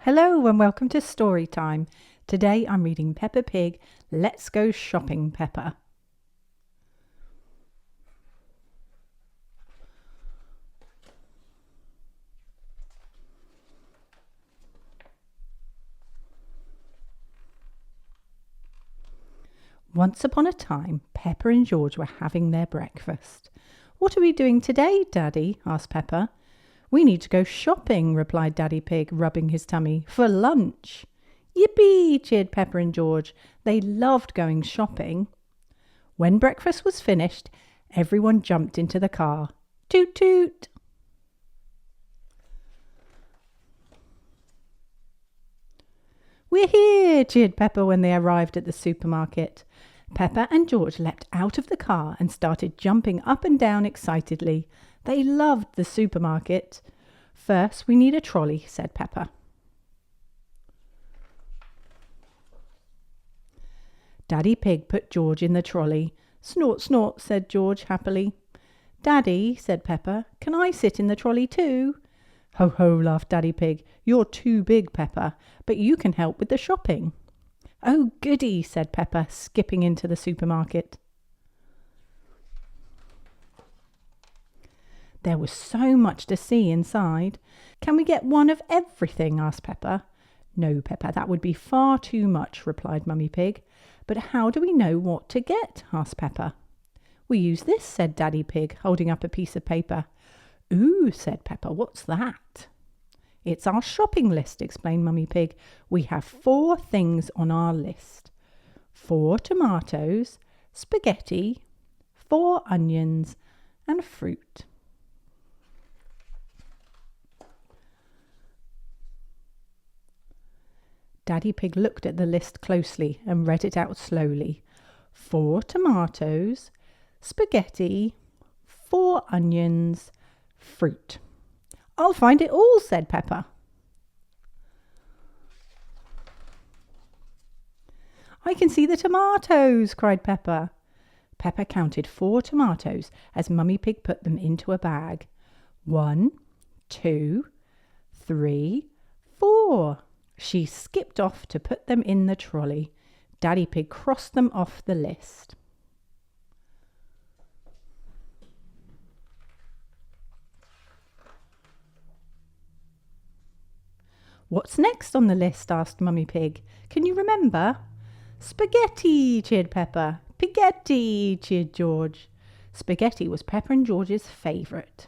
Hello and welcome to Story Time. Today I'm reading Peppa Pig, Let's Go Shopping, Peppa. Once upon a time, Peppa and George were having their breakfast. "What are we doing today, Daddy?" asked Peppa. "We need to go shopping," replied Daddy Pig, rubbing his tummy, "for lunch." "Yippee!" cheered Peppa and George. They loved going shopping. When breakfast was finished, everyone jumped into the car. Toot toot! "We're here!" cheered Peppa when they arrived at the supermarket. Peppa and George leapt out of the car and started jumping up and down excitedly. They loved the supermarket. "First, we need a trolley," said Peppa. Daddy Pig put George in the trolley. "Snort, snort," said George happily. "Daddy," said Peppa, "can I sit in the trolley too?" "Ho, ho," laughed Daddy Pig. "You're too big, Peppa, but you can help with the shopping." "Oh, goody," said Peppa, skipping into the supermarket. There was so much to see inside. "Can we get one of everything?" asked Peppa. "No, Peppa, that would be far too much," replied Mummy Pig. "But how do we know what to get?" asked Peppa. "We use this," said Daddy Pig, holding up a piece of paper. "Ooh," said Peppa, "what's that?" "It's our shopping list," explained Mummy Pig. "We have 4 things on our list. 4 tomatoes, spaghetti, 4 onions, and fruit." Daddy Pig looked at the list closely and read it out slowly. 4 tomatoes, spaghetti, 4 onions, fruit. "I'll find it all," said Peppa. "I can see the tomatoes," cried Peppa. Peppa counted 4 tomatoes as Mummy Pig put them into a bag. 1, 2, 3, 4. She skipped off to put them in the trolley. Daddy Pig crossed them off the list. "What's next on the list?" asked Mummy Pig. "Can you remember?" "Spaghetti," cheered Peppa. "Piggetti," cheered George. Spaghetti was Peppa and George's favourite.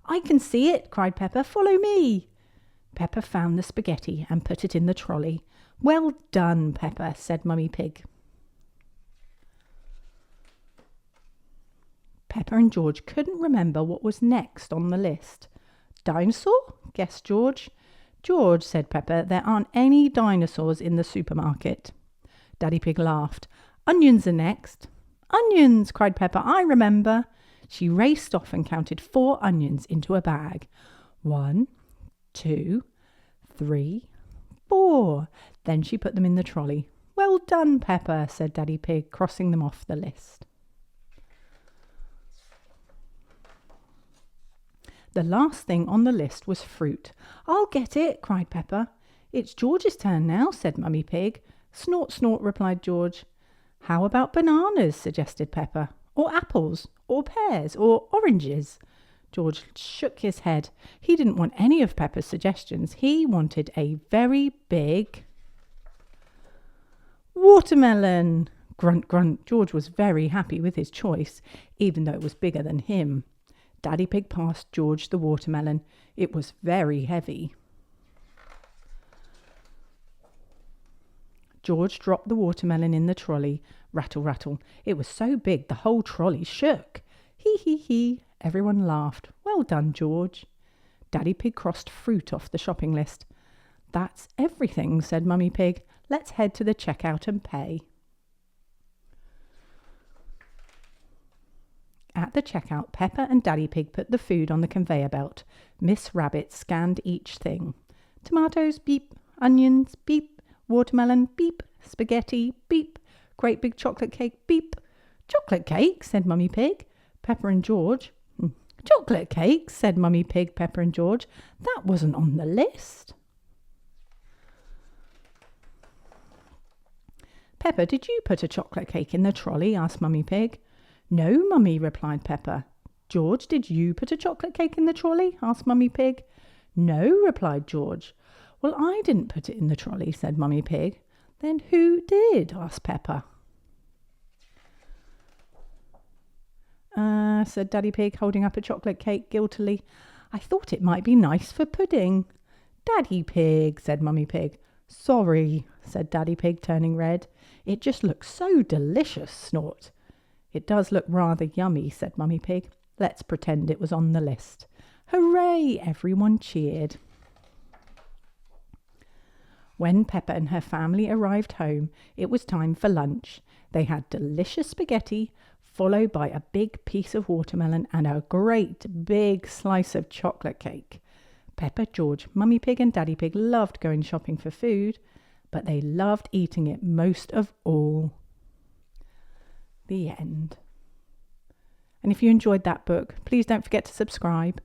"I can see it," cried Peppa. "Follow me." Peppa found the spaghetti and put it in the trolley. "Well done, Peppa," said Mummy Pig. Peppa and George couldn't remember what was next on the list. "Dinosaur?" guessed George. "George," said Peppa, "there aren't any dinosaurs in the supermarket." Daddy Pig laughed. "Onions are next." "Onions!" cried Peppa. "I remember." She raced off and counted 4 onions into a bag. 1, 2, 3, 4. Then she put them in the trolley. "Well done, Peppa," said Daddy Pig, crossing them off the list. The last thing on the list was fruit. "I'll get it," cried Peppa. "It's George's turn now," said Mummy Pig. "Snort, snort," replied George. "How about bananas?" suggested Peppa. "Or apples, or pears, or oranges?" George shook his head. He didn't want any of Peppa's suggestions. He wanted a very big watermelon. Grunt, grunt. George was very happy with his choice, even though it was bigger than him. Daddy Pig passed George the watermelon. It was very heavy. George dropped the watermelon in the trolley. Rattle, rattle. It was so big the whole trolley shook. Hee, hee, hee. Everyone laughed. "Well done, George." Daddy Pig crossed fruit off the shopping list. "That's everything," said Mummy Pig. "Let's head to the checkout and pay." At the checkout, Peppa and Daddy Pig put the food on the conveyor belt. Miss Rabbit scanned each thing. "Tomatoes, beep. Onions, beep. Watermelon, beep. Spaghetti, beep. Great big chocolate cake, beep." "Chocolate cake?" said Mummy Pig. Peppa and George. "Chocolate cake?" said Mummy Pig, Peppa and George. "That wasn't on the list." Peppa, did you put a chocolate cake in the trolley? Asked Mummy Pig. No, Mummy, replied Peppa. George, did you put a chocolate cake in the trolley? Asked Mummy Pig. No, replied George. Well, I didn't put it in the trolley, said Mummy Pig. Then who did? Asked Peppa. Said Daddy Pig, holding up a chocolate cake guiltily. I thought it might be nice for pudding. Daddy Pig, said Mummy Pig. Sorry, said Daddy Pig, turning red. It just looks so delicious, Snort. It does look rather yummy, said Mummy Pig. Let's pretend it was on the list. Hooray! Everyone cheered. When Peppa and her family arrived home, it was time for lunch. They had delicious spaghetti, followed by a big piece of watermelon and a great big slice of chocolate cake. Peppa, George, Mummy Pig and Daddy Pig loved going shopping for food, but they loved eating it most of all. The end. And if you enjoyed that book, please don't forget to subscribe.